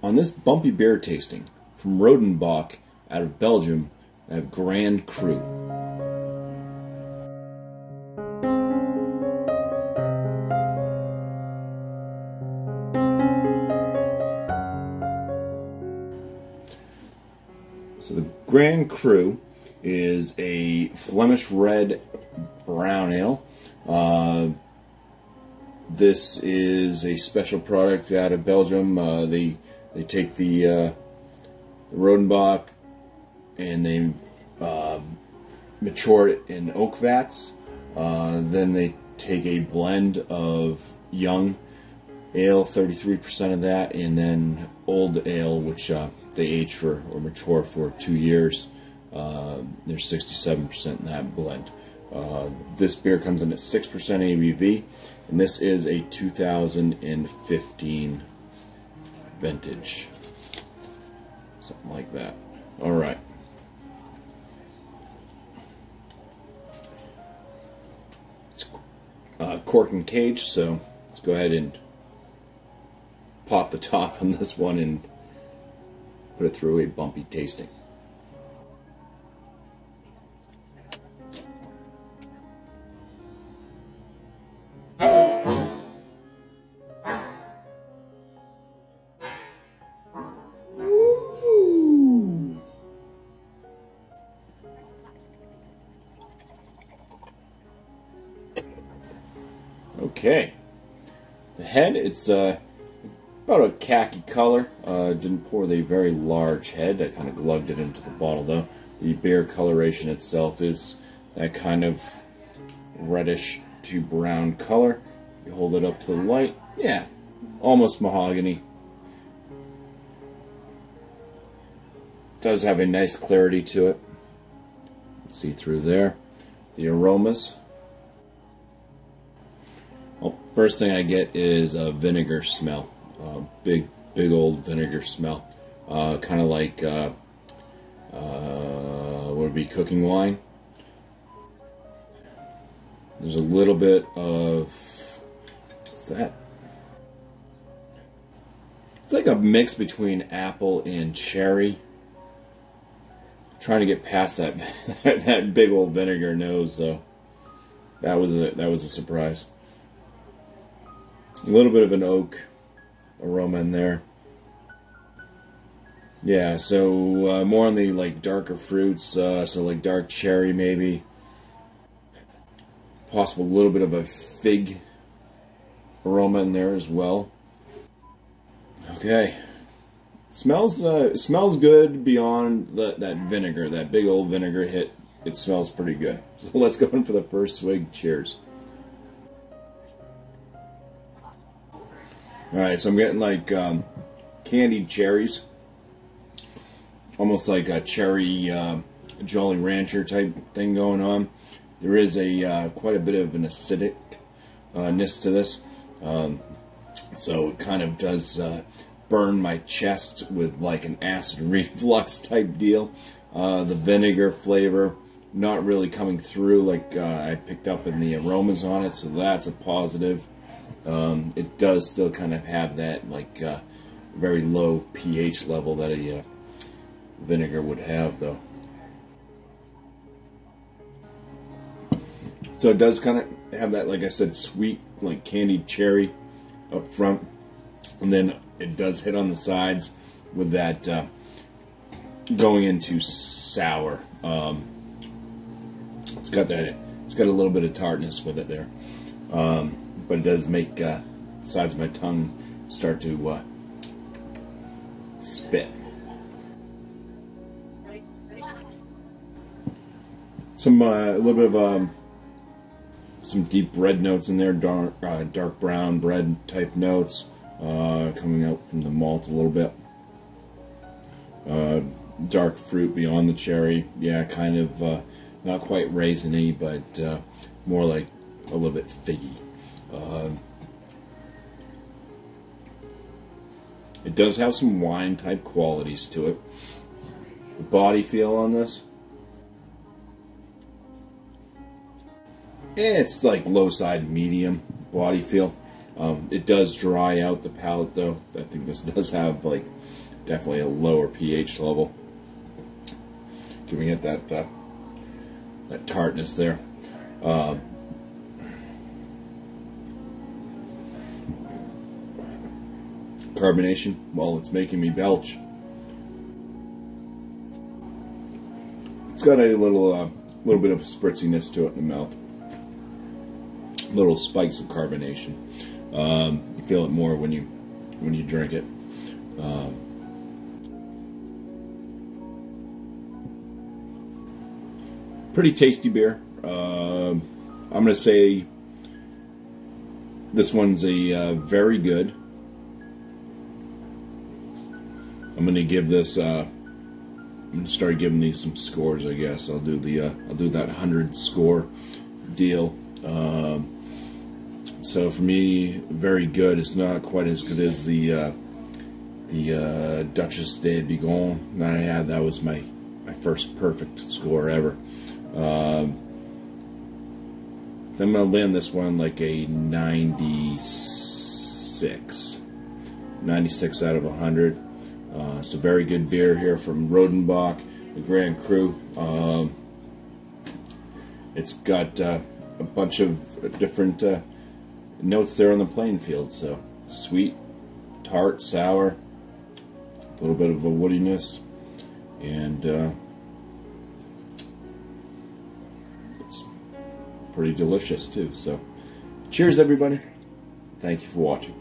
On this bumpy beer tasting from Rodenbach out of Belgium, I have Grand Cru. So the Grand Cru is a Flemish red brown ale. This is a special product out of Belgium. They take the Rodenbach and they mature it in oak vats. Then they take a blend of young ale, 33% of that, and then old ale, which they age for or mature for 2 years. There's 67% in that blend. This beer comes in at 6% ABV, and this is a 2015 vintage. Something like that. Alright. It's cork and cage, so let's go ahead and pop the top on this one and put it through a bumpy tasting. Okay, the head, it's about a khaki color. Didn't pour the very large head. I kind of glugged it into the bottle though. The beer coloration itself is that kind of reddish to brown color. You hold it up to the light, yeah, almost mahogany. Does have a nice clarity to it. See through there. The aromas. Well, first thing I get is a vinegar smell. Big old vinegar smell. Kind of like what would be cooking wine. There's a little bit of, what's that? It's like a mix between apple and cherry. Trying to get past that that big old vinegar nose though. That was a surprise. A little bit of an oak aroma in there. Yeah, so more on the like darker fruits, so like dark cherry maybe. Possible little bit of a fig aroma in there as well. Okay, it smells good beyond that vinegar, that big old vinegar hit. It smells pretty good. So let's go in for the first swig. Cheers. Alright, so I'm getting like candied cherries. Almost like a cherry Jolly Rancher type thing going on. There is a quite a bit of an acidicness to this. So it kind of does burn my chest with like an acid reflux type deal. The vinegar flavor not really coming through like I picked up in the aromas on it, so that's a positive. It does still kind of have that like very low pH level that a vinegar would have though. So it does kind of have that, like I said, sweet like candied cherry up front, and then it does hit on the sides with that going into sour. It's got a little bit of tartness with it there. But it does make the sides of my tongue start to spit. Some a little bit of some deep red notes in there, dark brown bread type notes coming out from the malt a little bit. Dark fruit beyond the cherry, yeah, kind of not quite raisiny, but more like a little bit figgy. It does have some wine type qualities to it. The body feel on this, it's like low side medium body feel. It does dry out the palate, though. I think this does have like definitely a lower pH level, giving it that that tartness there. Carbonation, well, it's making me belch. It's got a little bit of spritziness to it in the mouth. Little spikes of carbonation. You feel it more when you drink it. Pretty tasty beer. I'm gonna say this one's a very good. I'm gonna give this. I'm gonna start giving these some scores. I guess I'll do that 100 score deal. So for me, very good. It's not quite as good as the Duchess de Bigon that I had. That was my first perfect score ever. Then I'm gonna land this one like a 96 out of 100. It's a very good beer here from Rodenbach, the Grand Cru. It's got a bunch of different notes there on the playing field. So sweet, tart, sour, a little bit of a woodiness, and it's pretty delicious too. So cheers, everybody. Thank you for watching.